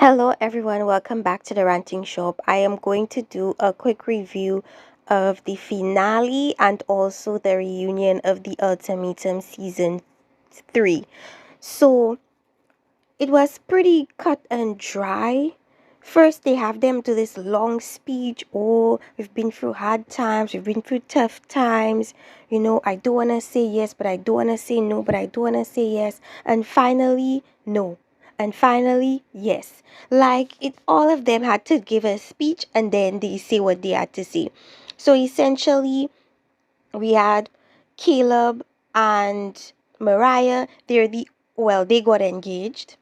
Hello, everyone. Welcome back to the Ranting Shop. I am going to do a quick review of the finale and also the reunion of the Ultimatum season 3. So, it was pretty cut and dry. First, they have them do this long speech. Oh, we've been through hard times, we've been through tough times. I don't want to say yes, but I don't want to say no, but I don't want to say yes. And finally, no. And finally, yes. Like all of them had to give a speech and then they say what they had to say. So essentially, we had Caleb and Mariah. They got engaged.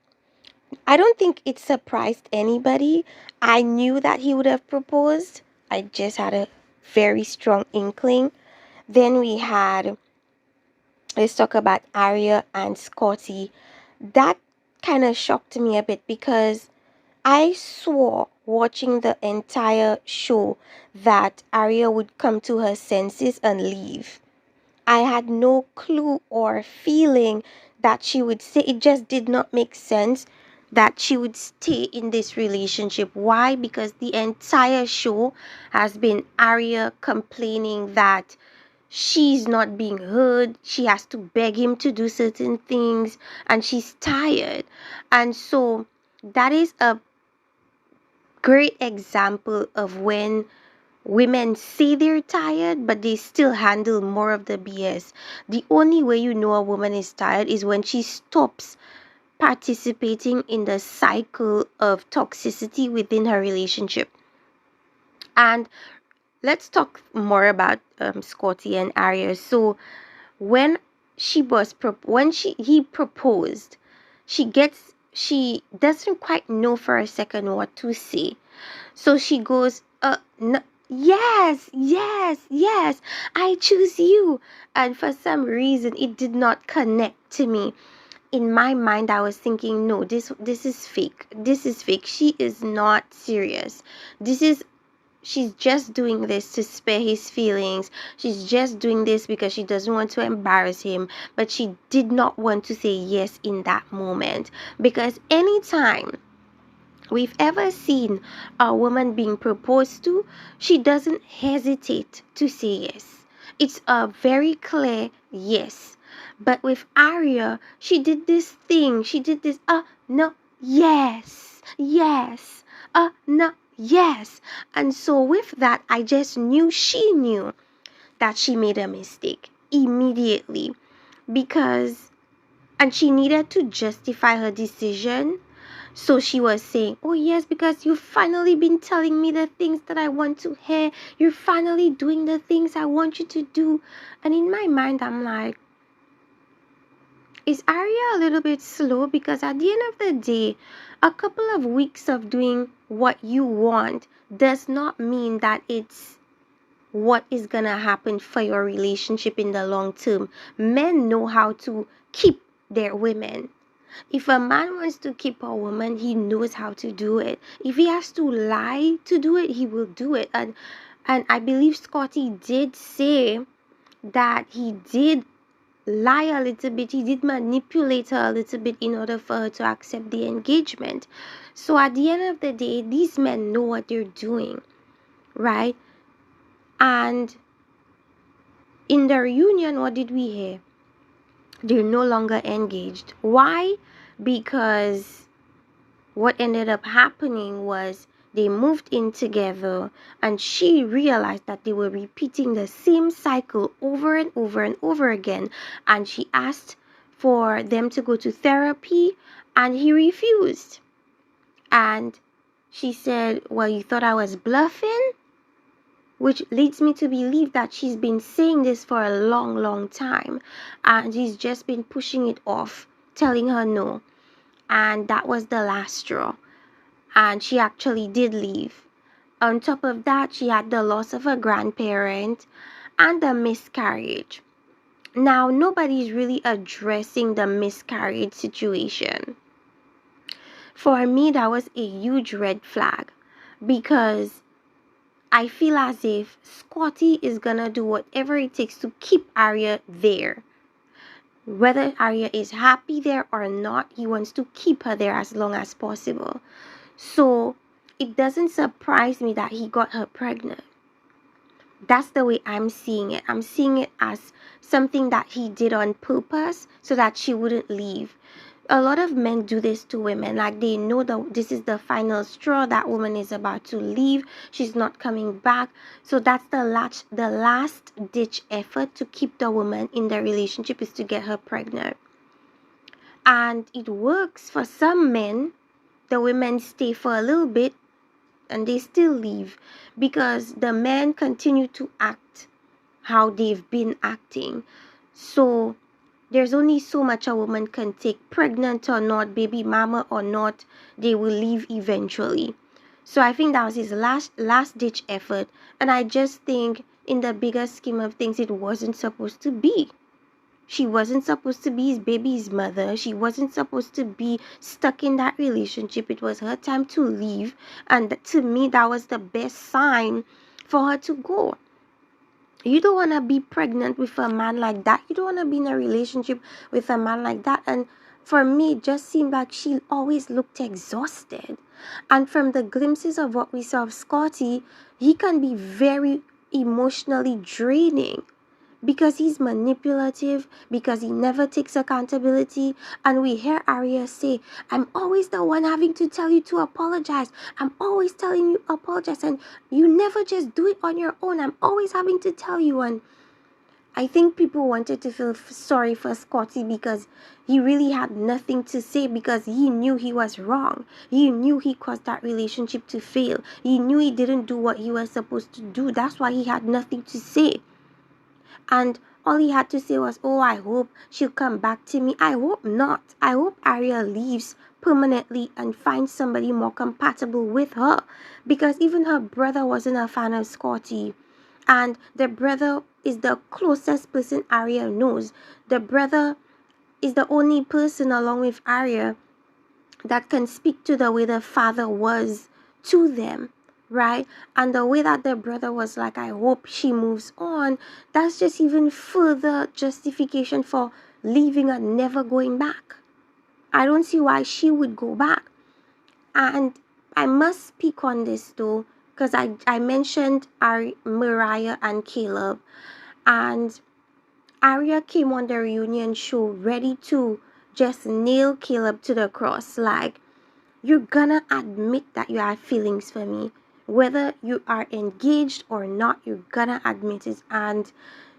I don't think it surprised anybody. I knew that he would have proposed. I just had a very strong inkling. Then let's talk about Arya and Scotty. That kind of shocked me a bit because I swore watching the entire show that Arya would come to her senses and leave. I had no clue or feeling that she would say it just did not make sense that she would stay in this relationship. Why? Because the entire show has been Arya complaining that she's not being heard. She has to beg him to do certain things and she's tired. And so that is a great example of when women say they're tired, but they still handle more of the BS. The only way you know a woman is tired is when she stops participating in the cycle of toxicity within her relationship. And let's talk more about Scotty and Arya. So when he proposed, she doesn't quite know for a second what to say. So she goes, no, yes, yes, yes, I choose you. And for some reason, it did not connect to me. In my mind, I was thinking, no, this is fake. This is fake. She is not serious. She's just doing this to spare his feelings. She's just doing this because she doesn't want to embarrass him. But she did not want to say yes in that moment. Because anytime we've ever seen a woman being proposed to, she doesn't hesitate to say yes. It's a very clear yes. But with Arya, she did this thing. She did this, no, yes, yes, no, yes. And so with that, I just knew she knew that she made a mistake immediately because, and she needed to justify her decision. So she was saying, oh yes, because you've finally been telling me the things that I want to hear. You're finally doing the things I want you to do. And in my mind, I'm like, is Arya a little bit slow? Because at the end of the day, a couple of weeks of doing what you want does not mean that it's what is going to happen for your relationship in the long term. Men know how to keep their women. If a man wants to keep a woman, he knows how to do it. If he has to lie to do it, he will do it. And I believe Scotty did say that he did lie a little bit. He did manipulate her a little bit in order for her to accept the engagement. So at the end of the day, these men know what they're doing, right? And in the reunion, what did we hear? They're no longer engaged. Why? Because what ended up happening was they moved in together and she realized that they were repeating the same cycle over and over and over again, and she asked for them to go to therapy and he refused. And she said, well, you thought I was bluffing? Which leads me to believe that she's been saying this for a long, long time and he's just been pushing it off, telling her no. And that was the last straw. And she actually did leave. On top of that, she had the loss of her grandparent and a miscarriage. Now, nobody's really addressing the miscarriage situation. For me, that was a huge red flag because I feel as if Scotty is gonna do whatever it takes to keep Arya there. Whether Arya is happy there or not, he wants to keep her there as long as possible. So it doesn't surprise me that he got her pregnant. That's the way I'm seeing it. I'm seeing it as something that he did on purpose so that she wouldn't leave. A lot of men do this to women. Like, they know that this is the final straw. That woman is about to leave. She's not coming back. So that's the last ditch effort to keep the woman in the relationship, is to get her pregnant. And it works for some men. The women stay for a little bit and they still leave because the men continue to act how they've been acting. So there's only so much a woman can take, pregnant or not, baby mama or not, they will leave eventually. So I think that was his last ditch effort, and I just think in the bigger scheme of things, it wasn't supposed to be. She wasn't supposed to be his baby's mother. She wasn't supposed to be stuck in that relationship. It was her time to leave. And to me, that was the best sign for her to go. You don't want to be pregnant with a man like that. You don't want to be in a relationship with a man like that. And for me, it just seemed like she always looked exhausted. And from the glimpses of what we saw of Scotty, he can be very emotionally draining, because he's manipulative, because he never takes accountability. And we hear Arya say, I'm always the one having to tell you to apologize. I'm always telling you apologize, and you never just do it on your own. I'm always having to tell you. And I think people wanted to feel sorry for Scotty because he really had nothing to say, because he knew he was wrong. He knew he caused that relationship to fail. He knew he didn't do what he was supposed to do. That's why he had nothing to say. And all he had to say was, oh, I hope she'll come back to me. I hope not. I hope Arya leaves permanently and finds somebody more compatible with her. Because even her brother wasn't a fan of Scotty. And the brother is the closest person Arya knows. The brother is the only person along with Arya that can speak to the way the father was to them, right? And the way that the brother was like, I hope she moves on, that's just even further justification for leaving and never going back. I don't see why she would go back. And I must speak on this though, because I mentioned Mariah and Caleb, and Arya came on the reunion show ready to just nail Caleb to the cross. Like, you're gonna admit that you have feelings for me. Whether you are engaged or not, you're gonna admit it. And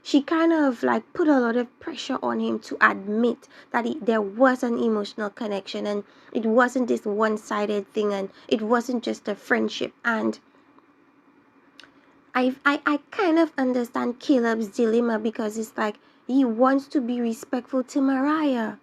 she kind of like put a lot of pressure on him to admit that there was an emotional connection, and it wasn't this one-sided thing, and it wasn't just a friendship. And I kind of understand Caleb's dilemma, because it's like he wants to be respectful to Mariah.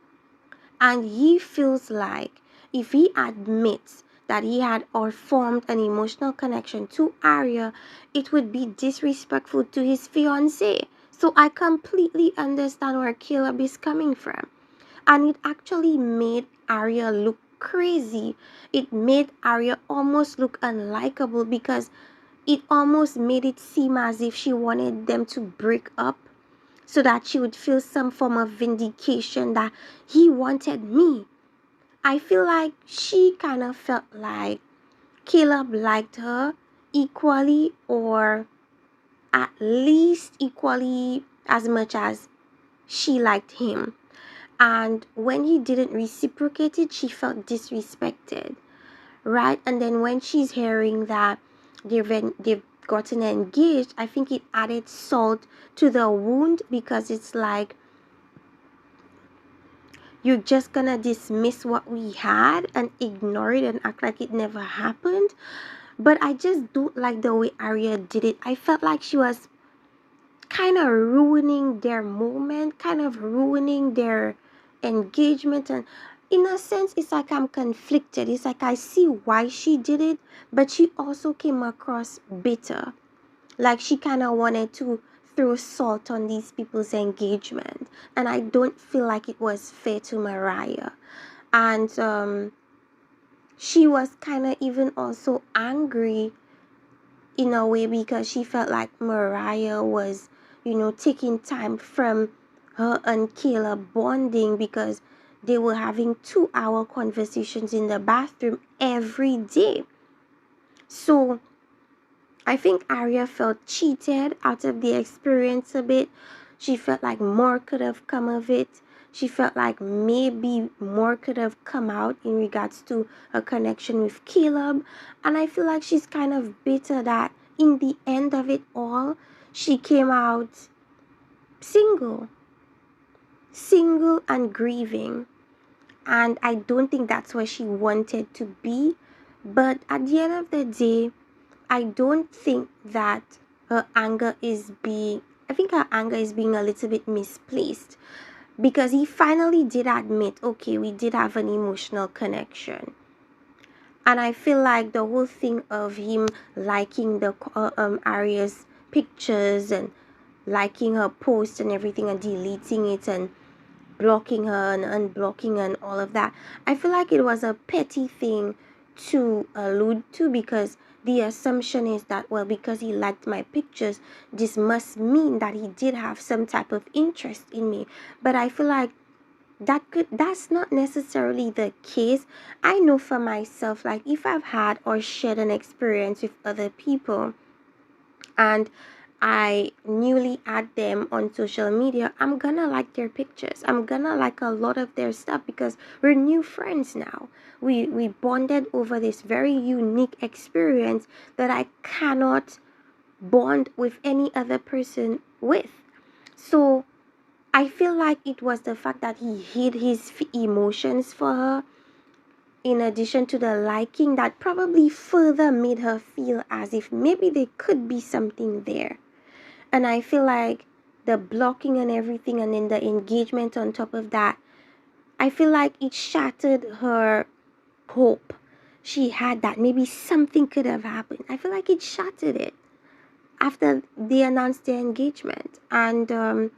And he feels like if he admits that he had or formed an emotional connection to Arya, it would be disrespectful to his fiancée. So I completely understand where Caleb is coming from. And it actually made Arya look crazy. It made Arya almost look unlikable, because it almost made it seem as if she wanted them to break up so that she would feel some form of vindication that he wanted me. I feel like she kind of felt like Caleb liked her equally, or at least equally as much as she liked him. And when he didn't reciprocate it, she felt disrespected, right? And then when she's hearing that they've gotten engaged, I think it added salt to the wound, because it's like, you're just gonna dismiss what we had and ignore it and act like it never happened. But I just don't like the way Arya did it. I felt like she was kind of ruining their moment, kind of ruining their engagement. And in a sense, it's like I'm conflicted. It's like I see why she did it, but she also came across bitter. Like she kind of wanted to throw salt on these people's engagement. And I don't feel like it was fair to Mariah. And she was kind of even also angry in a way, because she felt like Mariah was, taking time from her and Caleb bonding, because they were having 2-hour conversations in the bathroom every day. So I think Arya felt cheated out of the experience a bit. She felt like more could have come of it. She felt like maybe more could have come out in regards to a connection with Caleb. And I feel like she's kind of bitter that in the end of it all, she came out single. Single and grieving. And I don't think that's where she wanted to be. But at the end of the day, I don't think that her anger is being, I think her anger is being a little bit misplaced, because he finally did admit, okay, we did have an emotional connection. And I feel like the whole thing of him liking the Arya's pictures and liking her post and everything and deleting it and blocking her and unblocking her and all of that, I feel like it was a petty thing to allude to, because the assumption is that, well, because he liked my pictures, this must mean that he did have some type of interest in me. But I feel like that's not necessarily the case. I know for myself, like if I've had or shared an experience with other people and I newly add them on social media, I'm gonna like their pictures. I'm gonna like a lot of their stuff because we're new friends now. We bonded over this very unique experience that I cannot bond with any other person with. So I feel like it was the fact that he hid his emotions for her, in addition to the liking, that probably further made her feel as if maybe there could be something there. And I feel like the blocking and everything, and then the engagement on top of that, I feel like it shattered her hope she had that maybe something could have happened. I feel like it shattered it after they announced their engagement. And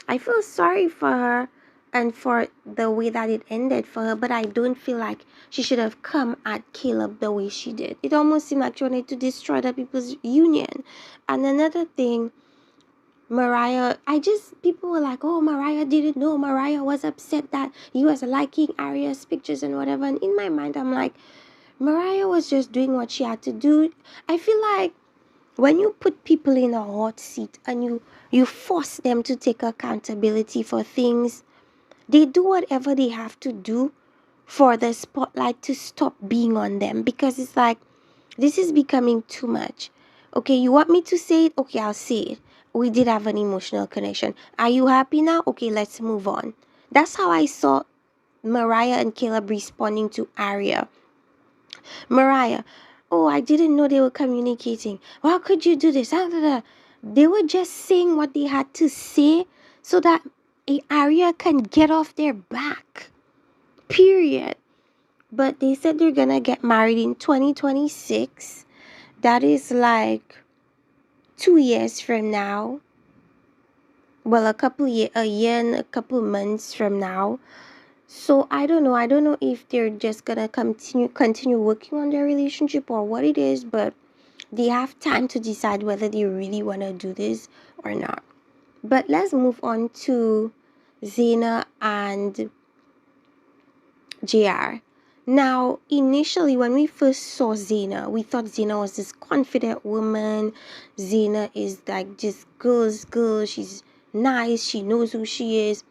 I feel sorry for her and for the way that it ended for her, but I don't feel like she should have come at Caleb the way she did. It almost seemed like she wanted to destroy the people's union. And another thing, Mariah, people were like, oh, Mariah didn't know. Mariah was upset that he was liking Arya's pictures and whatever. And in my mind, I'm like, Mariah was just doing what she had to do. I feel like when you put people in a hot seat and you force them to take accountability for things, they do whatever they have to do for the spotlight to stop being on them, because it's like, this is becoming too much. Okay, you want me to say it? Okay, I'll say it. We did have an emotional connection. Are you happy now? Okay, let's move on. That's how I saw Mariah and Caleb responding to Arya. Mariah, oh, I didn't know they were communicating. How could you do this? They were just saying what they had to say so that Arya can get off their back. Period. But they said they're gonna get married in 2026. That is like 2 years from now. Well, a year and a couple months from now. So I don't know. I don't know if they're just gonna continue working on their relationship or what it is, but they have time to decide whether they really want to do this or not. But let's move on to Zaina and JR. Now, initially, when we first saw Zaina, we thought Zaina was this confident woman. Zaina is like just girl's girl. She's nice. She knows who she is.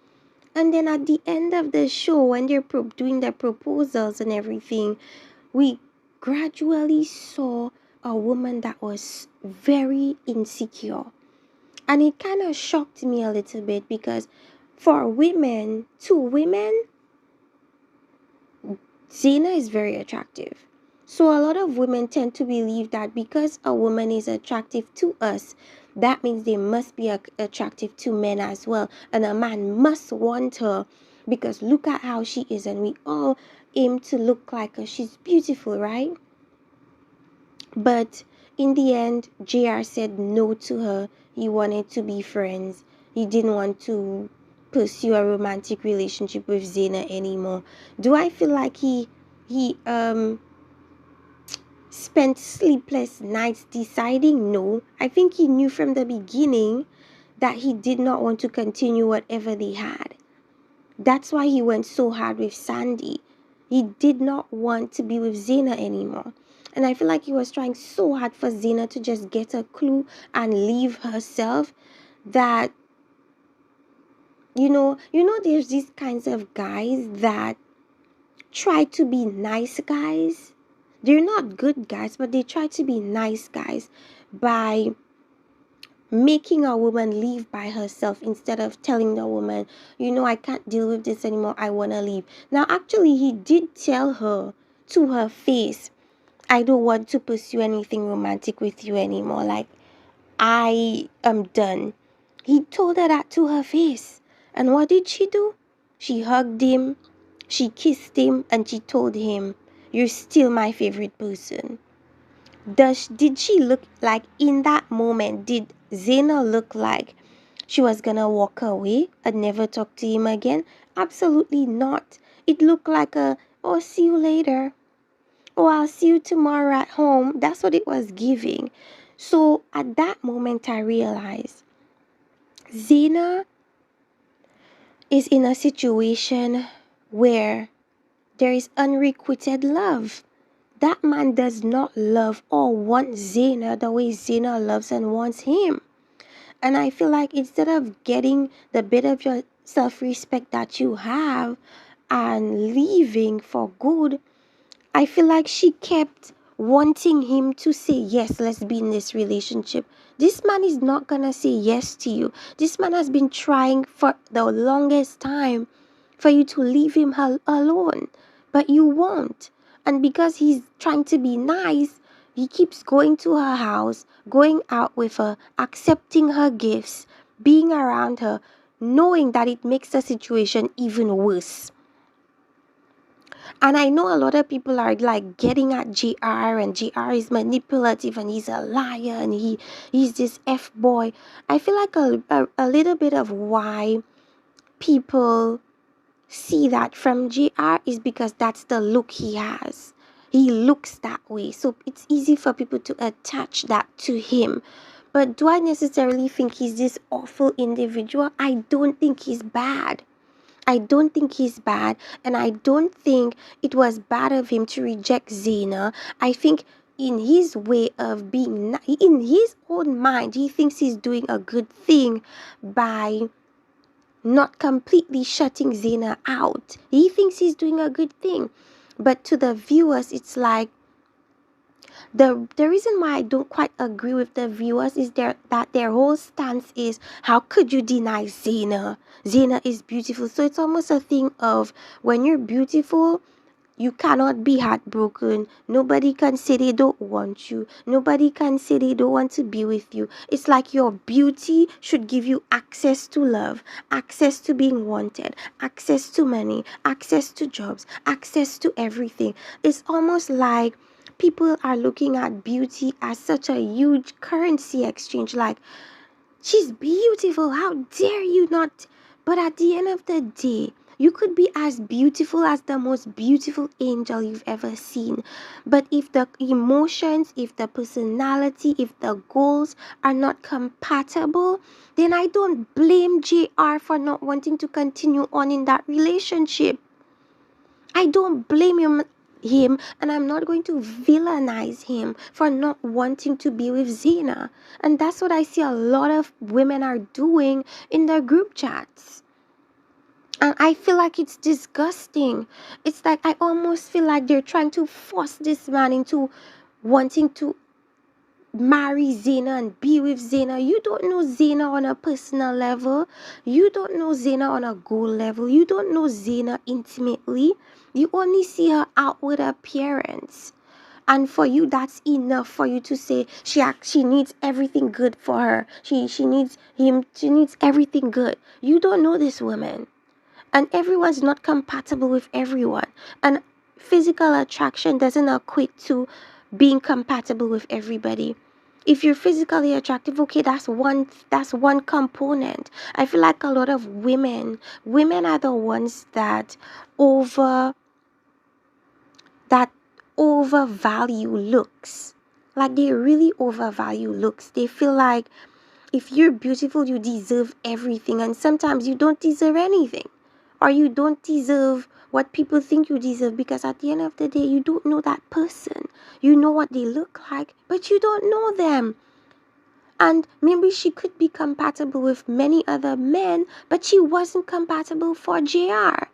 And then at the end of the show, when they're doing their proposals and everything, we gradually saw a woman that was very insecure. And it kind of shocked me a little bit, because for women, to women, Zaina is very attractive. So a lot of women tend to believe that because a woman is attractive to us, that means they must be attractive to men as well. And a man must want her because look at how she is, and we all aim to look like her. She's beautiful, right? But in the end, JR said no to her. He wanted to be friends. He didn't want to pursue a romantic relationship with Zaina anymore. Do I feel like he spent sleepless nights deciding? No. I think he knew from the beginning that he did not want to continue whatever they had. That's why he went so hard with Sandy. He did not want to be with Zena anymore. And I feel like he was trying so hard for Zena to just get a clue and leave herself that, there's these kinds of guys that try to be nice guys. They're not good guys, but they try to be nice guys by making a woman leave by herself instead of telling the woman, I can't deal with this anymore, I want to leave. Now, actually, he did tell her to her face, I don't want to pursue anything romantic with you anymore. Like, I am done. He told her that to her face. And what did she do? She hugged him, she kissed him, and she told him, you're still my favorite person. Did she look like in that moment, did Zena look like she was gonna walk away and never talk to him again? Absolutely not. It looked like oh, see you later. Oh, I'll see you tomorrow at home. That's what it was giving. So at that moment, I realized Zena is in a situation where there is unrequited love. That man does not love or want Zena the way Zena loves and wants him. And I feel like instead of getting the bit of your self-respect that you have and leaving for good, I feel like she kept wanting him to say, yes, let's be in this relationship. This man is not going to say yes to you. This man has been trying for the longest time for you to leave him alone, but you won't. And because he's trying to be nice, he keeps going to her house, going out with her, accepting her gifts, being around her, knowing that it makes the situation even worse. And I know a lot of people are like getting at JR, and JR is manipulative and he's a liar and he's this F boy. I feel like a little bit of why people see that from JR is because that's the look he has. He looks that way. So it's easy for people to attach that to him. But do I necessarily think he's this awful individual? I don't think he's bad. I don't think he's bad, and I don't think it was bad of him to reject Zena. I think in his way of being, in his own mind, he thinks he's doing a good thing by not completely shutting Zena out. He thinks he's doing a good thing. But to the viewers, it's like, the reason why I don't quite agree with the viewers is that their whole stance is, how could you deny Zena? Zena is beautiful. So it's almost a thing of, when you're beautiful, you cannot be heartbroken. Nobody can say they don't want you. Nobody can say they don't want to be with you. It's like your beauty should give you access to love, access to being wanted, access to money, access to jobs, access to everything. It's almost like people are looking at beauty as such a huge currency exchange. Like, she's beautiful, how dare you not? But at the end of the day, you could be as beautiful as the most beautiful angel you've ever seen. But if the emotions, if the personality, if the goals are not compatible, then I don't blame JR for not wanting to continue on in that relationship. I don't blame him, and I'm not going to villainize him for not wanting to be with Zena. And that's what I see a lot of women are doing in their group chats. And I feel like it's disgusting. It's like I almost feel like they're trying to force this man into wanting to marry Zena and be with Zena. You don't know Zena on a personal level. You don't know Zena on a goal level. You don't know Zena intimately. You only see her outward appearance. And for you, that's enough for you to say she needs everything good for her. She needs him. She needs everything good. You don't know this woman. And everyone's not compatible with everyone. And physical attraction doesn't equate to being compatible with everybody. If you're physically attractive, okay, that's one component. I feel like a lot of women are the ones that over overvalue looks. Like, they really overvalue looks. They feel like if you're beautiful, you deserve everything, and sometimes you don't deserve anything. or you don't deserve what people think you deserve, because at the end of the day, you don't know that person. You know what they look like, but you don't know them. And maybe she could be compatible with many other men, but she wasn't compatible for JR.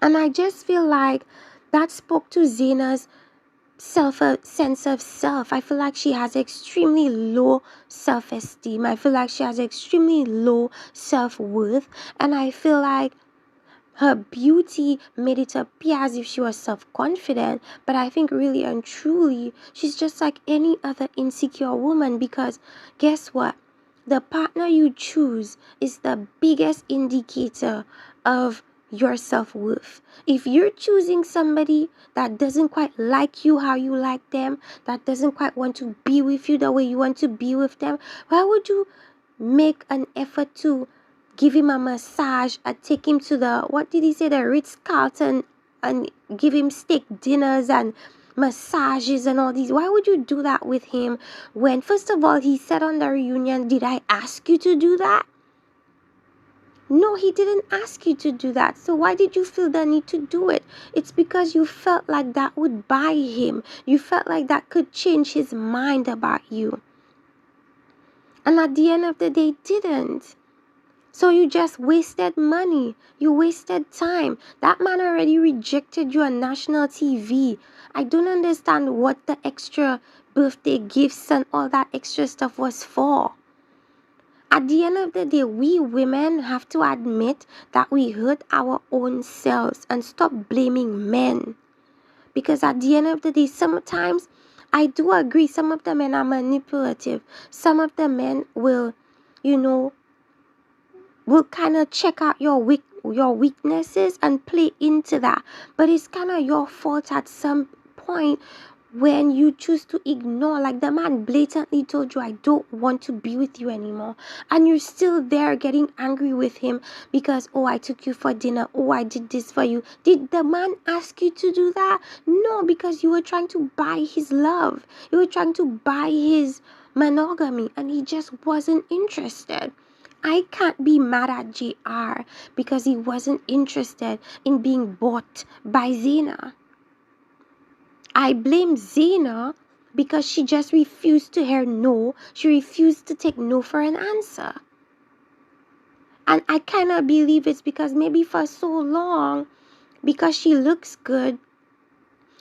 And I just feel like that spoke to Zena's sense of self. I feel like she has extremely low self-esteem. I feel like she has extremely low self-worth. And I feel like her beauty made it appear as if she was self-confident, but I think really and truly, she's just like any other insecure woman, because guess what? The partner you choose is the biggest indicator of your self-worth. If you're choosing somebody that doesn't quite like you how you like them, that doesn't quite want to be with you the way you want to be with them, why would you make an effort to give him a massage and take him to the, what did he say, the Ritz-Carlton, and give him steak dinners and massages and all these? Why would you do that with him when, first of all, he said on the reunion, did I ask you to do that? No, he didn't ask you to do that. So why did you feel the need to do it? It's because you felt like that would buy him. You felt like that could change his mind about you. And at the end of the day, it didn't. So you just wasted money. You wasted time. That man already rejected you on national TV. I don't understand what the extra birthday gifts and all that extra stuff was for. At the end of the day, we women have to admit that we hurt our own selves and stop blaming men. Because at the end of the day, sometimes I do agree some of the men are manipulative. Some of the men will, will kind of check out your weaknesses and play into that. But it's kind of your fault at some point when you choose to ignore. Like the man blatantly told you, I don't want to be with you anymore, and you're still there getting angry with him because, oh, I took you for dinner, oh, I did this for you. Did the man ask you to do that? No, because you were trying to buy his love. You were trying to buy his monogamy, and he just wasn't interested. I can't be mad at JR because he wasn't interested in being bought by Zena. I blame Zena because she just refused to hear no. She refused to take no for an answer. And I cannot believe it's because maybe for so long, because she looks good,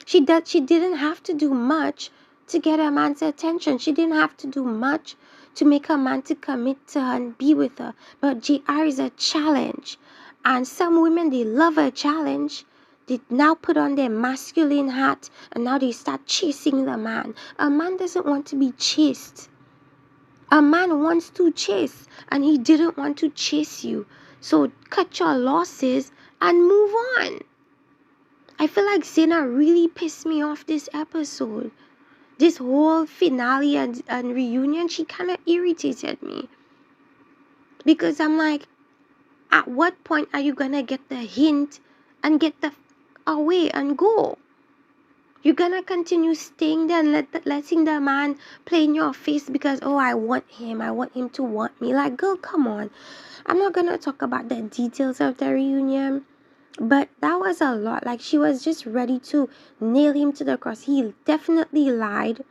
she didn't have to do much to get a man's attention. She didn't have to do much to make a man to commit to her and be with her. But JR is a challenge. And some women, they love a challenge. They now put on their masculine hat and now they start chasing the man. A man doesn't want to be chased. A man wants to chase, and he didn't want to chase you. So cut your losses and move on. I feel like Zena really pissed me off this episode. This whole finale and reunion, she kind of irritated me. Because I'm like, at what point are you going to get the hint and get the away and go? You're going to continue staying there and letting the man play in your face because, oh, I want him to want me. Like, girl, come on. I'm not going to talk about the details of the reunion, but that was a lot. Like, she was just ready to nail him to the cross. He definitely lied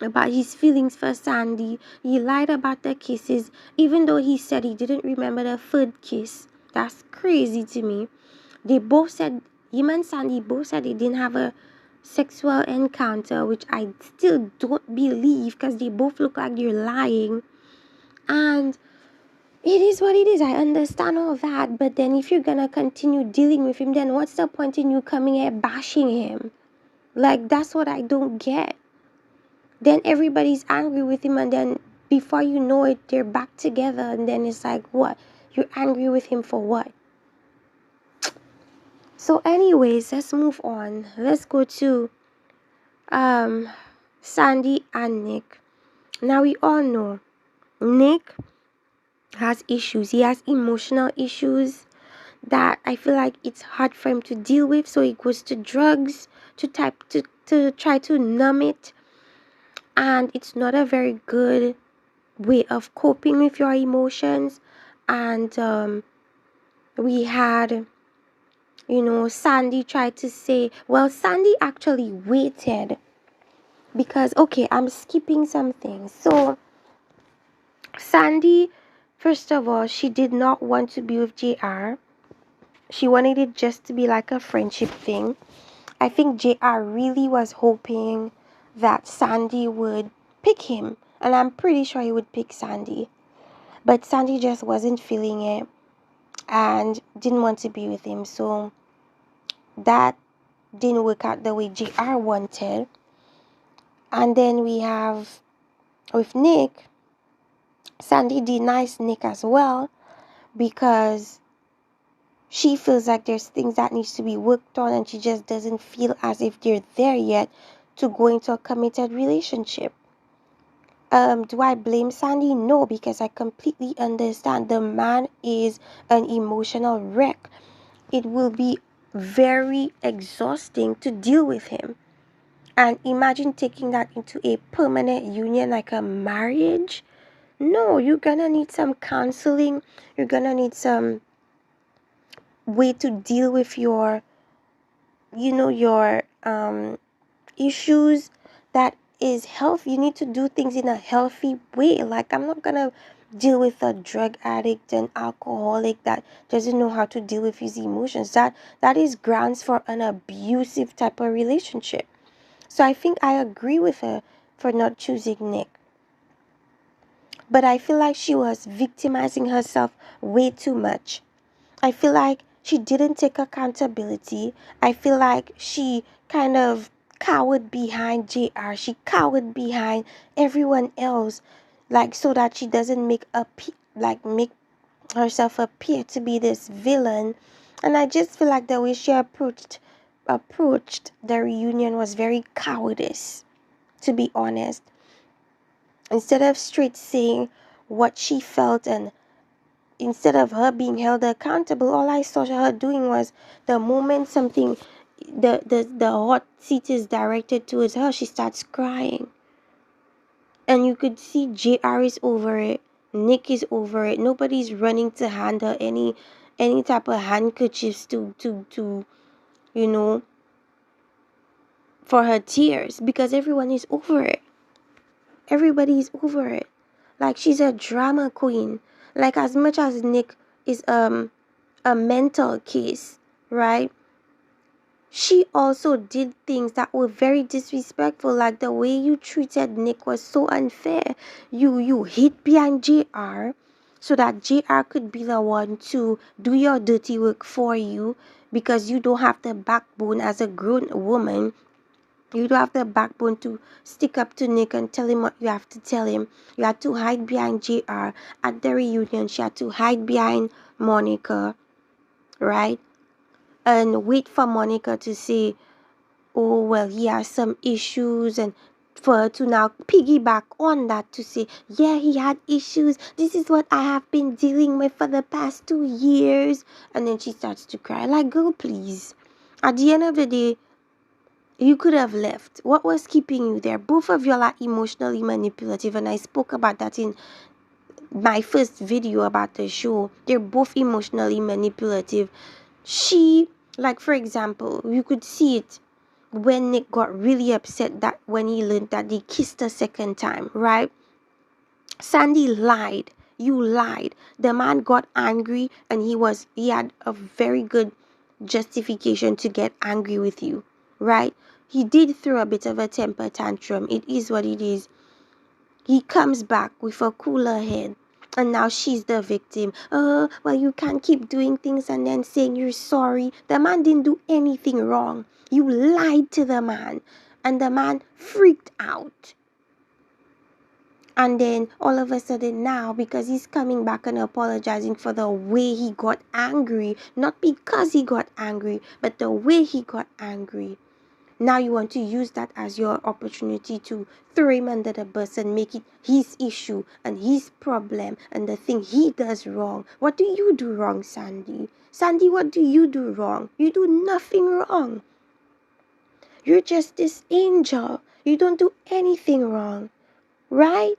about his feelings for Sandy. He lied about the kisses, even though he said he didn't remember the third kiss. That's crazy to me. They both said, him and Sandy both said they didn't have a sexual encounter, which I still don't believe because they both look like they're lying. And it is what it is. I understand all that. But then if you're going to continue dealing with him, then what's the point in you coming here bashing him? Like, that's what I don't get. Then everybody's angry with him, and then before you know it, they're back together. And then it's like, what? You're angry with him for what? So anyways, let's move on. Let's go to Sandy and Nick. Now we all know Nick has issues. He has emotional issues that I feel like it's hard for him to deal with. So he goes to drugs to try to numb it. And it's not a very good way of coping with your emotions. And We had, Sandy tried to say, well, Sandy actually waited because, okay, I'm skipping some things. So, Sandy, first of all, she did not want to be with JR. She wanted it just to be like a friendship thing. I think JR really was hoping that Sandy would pick him, and I'm pretty sure he would pick Sandy. But Sandy just wasn't feeling it and didn't want to be with him. So that didn't work out the way JR wanted. And then we have with Nick, Sandy denies Nick as well because she feels like there's things that needs to be worked on and she just doesn't feel as if they're there yet to go into a committed relationship. Do I blame Sandy? No, because I completely understand the man is an emotional wreck. It will be very exhausting to deal with him. And imagine taking that into a permanent union like a marriage. No, you're gonna need some counseling. You're gonna need some way to deal with your issues that is healthy. You need to do things in a healthy way. Like, I'm not gonna deal with a drug addict and alcoholic that doesn't know how to deal with his emotions. That is grounds for an abusive type of relationship. So I think I agree with her for not choosing Nick. But I feel like she was victimizing herself way too much. I feel like she didn't take accountability. I feel like she kind of cowered behind JR. She cowered behind everyone else, like so that she doesn't make herself appear to be this villain. And I just feel like the way she approached the reunion was very cowardice, to be honest. Instead of straight saying what she felt and instead of her being held accountable, all I saw her doing was the moment something the hot seat is directed towards her, she starts crying. And you could see JR is over it, Nick is over it. Nobody's running to hand her any type of handkerchiefs to you know for her tears because everyone is over it. Everybody's over it. Like, she's a drama queen. Like, as much as Nick is a mental case, right? She also did things that were very disrespectful. Like, the way you treated Nick was so unfair. You hid behind JR so that JR could be the one to do your dirty work for you because you don't have the backbone as a grown woman. You don't have the backbone to stick up to Nick and tell him what you have to tell him. You had to hide behind JR. At the reunion, she had to hide behind Monica, right? And wait for Monica to say, oh, well, he has some issues, and for her to now piggyback on that to say, yeah, he had issues. This is what I have been dealing with for the past 2 years. And then she starts to cry. Like, girl, please. At the end of the day, you could have left. What was keeping you there? Both of you are emotionally manipulative, and I spoke about that in my first video about the show. They're both emotionally manipulative. She, like, for example, you could see it when Nick got really upset that when he learned that they kissed a second time, right? Sandy lied. You lied. The man got angry and he had a very good justification to get angry with you, right? He did throw a bit of a temper tantrum. It is what it is. He comes back with a cooler head. And now she's the victim. Oh, well, you can't keep doing things and then saying you're sorry. The man didn't do anything wrong. You lied to the man. And the man freaked out. And then all of a sudden now, because he's coming back and apologizing for the way he got angry, not because he got angry, but the way he got angry. Now you want to use that as your opportunity to throw him under the bus and make it his issue and his problem and the thing he does wrong. What do you do wrong, Sandy? Sandy, what do you do wrong? You do nothing wrong. You're just this angel. You don't do anything wrong, right?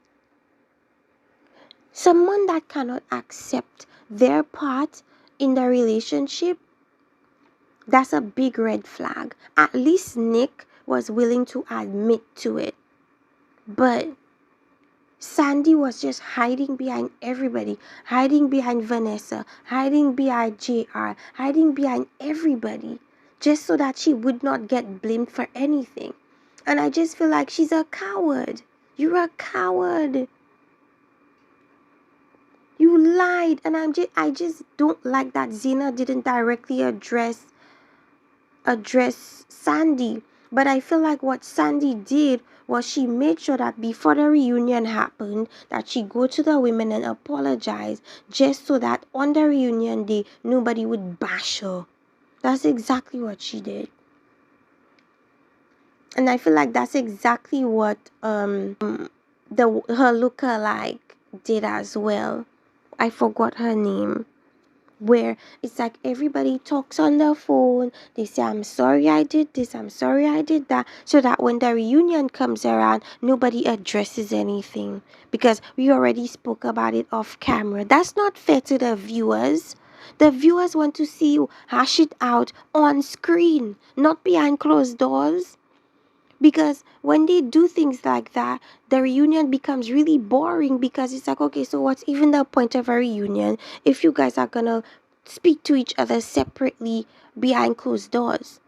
Someone that cannot accept their part in the relationship, that's a big red flag. At least Nick was willing to admit to it. But Sandy was just hiding behind everybody, hiding behind Vanessa, hiding behind JR, hiding behind everybody, just so that she would not get blamed for anything. And I just feel like she's a coward. You're a coward. You lied, and I just don't like that Zena didn't directly address Sandy. But I feel like what Sandy did was she made sure that before the reunion happened, that she go to the women and apologize, just so that on the reunion day nobody would bash her. That's exactly what she did. And I feel like that's exactly what her lookalike did as well. I forgot her name. Where it's like everybody talks on the phone. They say, I'm sorry I did this, I'm sorry I did that. So that when the reunion comes around, nobody addresses anything. Because we already spoke about it off camera. That's not fair to the viewers. The viewers want to see you hash it out on screen, not behind closed doors. Because when they do things like that, the reunion becomes really boring, because it's like, okay, so what's even the point of a reunion if you guys are gonna speak to each other separately behind closed doors?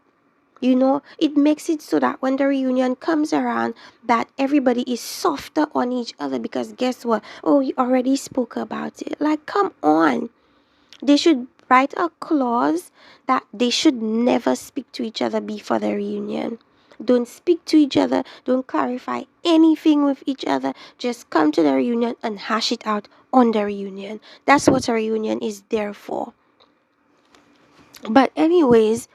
You know, it makes it so that when the reunion comes around, that everybody is softer on each other, because guess what? Oh, you already spoke about it. Like, come on. They should write a clause that they should never speak to each other before the reunion. Don't speak to each other. Don't clarify anything with each other. Just come to the reunion and hash it out on the reunion. That's what a reunion is there for. But anyways,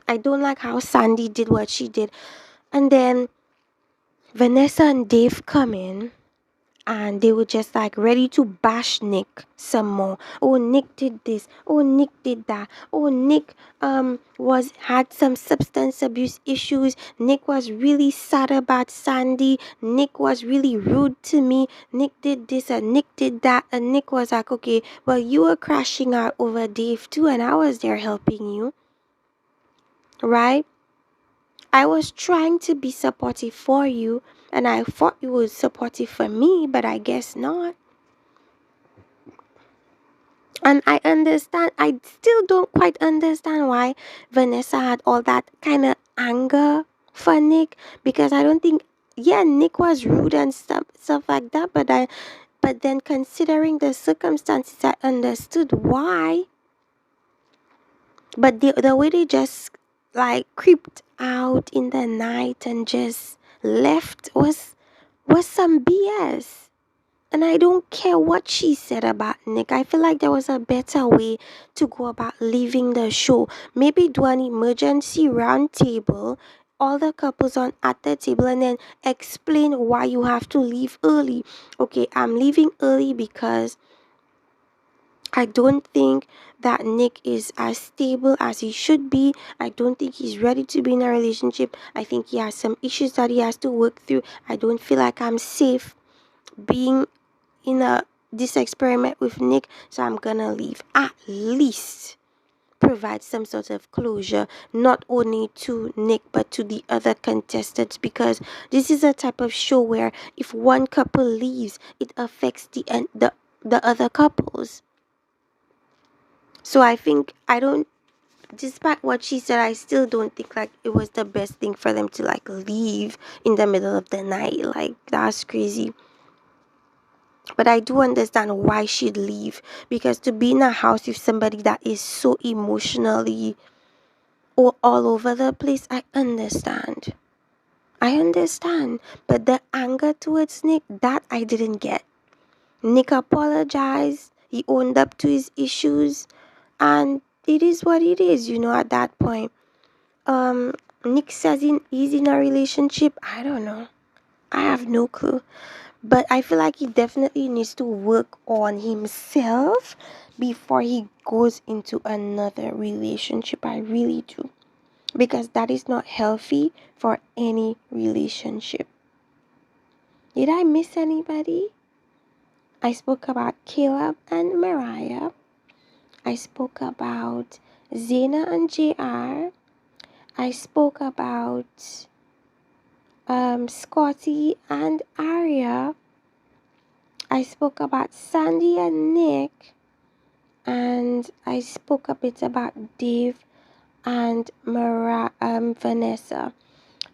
I don't like how Sandy did what she did. And then Vanessa and Dave come in, and they were just like ready to bash Nick some more. Oh, Nick did this. Oh, Nick did that. Oh, Nick was had some substance abuse issues. Nick was really sad about Sandy. Nick was really rude to me. Nick did this and Nick did that. And Nick was like, okay, well, you were crashing out over Dave too, and I was there helping you, right? I was trying to be supportive for you, and I thought you were supportive for me, but I guess not. And I understand, I still don't quite understand why Vanessa had all that kind of anger for Nick, because I don't think, yeah, Nick was rude and stuff like that, but then considering the circumstances, I understood why. But the way they just like creeped out in the night and just left was some BS. And I don't care what she said about Nick. I feel like there was a better way to go about leaving the show. Maybe do an emergency round table, all the couples on at the table, and then explain why you have to leave early. Okay, I'm leaving early because I don't think that Nick is as stable as he should be. I don't think he's ready to be in a relationship. I think he has some issues that he has to work through. I don't feel like I'm safe being in this experiment with Nick, so I'm gonna leave. At least provide some sort of closure, not only to Nick but to the other contestants, because this is a type of show where if one couple leaves, it affects the other couples. So I think I don't, despite what she said, I still don't think like it was the best thing for them to like leave in the middle of the night. Like, that's crazy. But I do understand why she'd leave, because to be in a house with somebody that is so emotionally all over the place, I understand. I understand. But the anger towards Nick, that I didn't get. Nick apologized. He owned up to his issues. And it is what it is, at that point. Nick says he's in a relationship. I don't know. I have no clue. But I feel like he definitely needs to work on himself before he goes into another relationship. I really do. Because that is not healthy for any relationship. Did I miss anybody? I spoke about Caleb and Mariah. I spoke about Zena and JR. I spoke about Scotty and Arya. I spoke about Sandy and Nick. And I spoke a bit about Dave and Vanessa.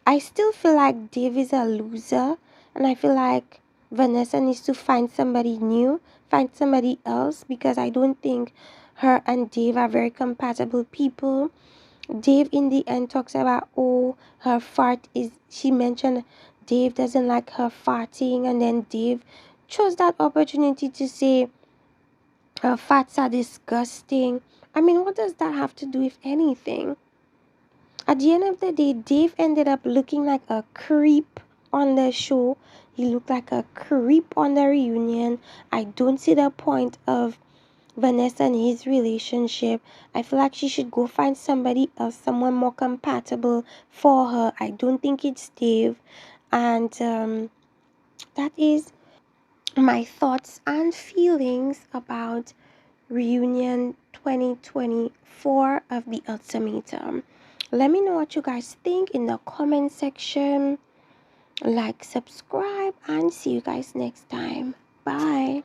I still feel like Dave is a loser, and I feel like Vanessa needs to find somebody new, find somebody else, because I don't think her and Dave are very compatible people. Dave in the end talks about, oh, her fart is, she mentioned Dave doesn't like her farting, and then Dave chose that opportunity to say her farts are disgusting. I mean, what does that have to do with anything? At the end of the day, Dave ended up looking like a creep on the show. He looked like a creep on the reunion. I don't see the point of Vanessa and his relationship. I feel like she should go find somebody else, someone more compatible for her. I don't think it's Dave. And that is my thoughts and feelings about Reunion 2024 of the Ultimatum. Let me know what you guys think in the comment section. Like, subscribe, and see you guys next time. Bye.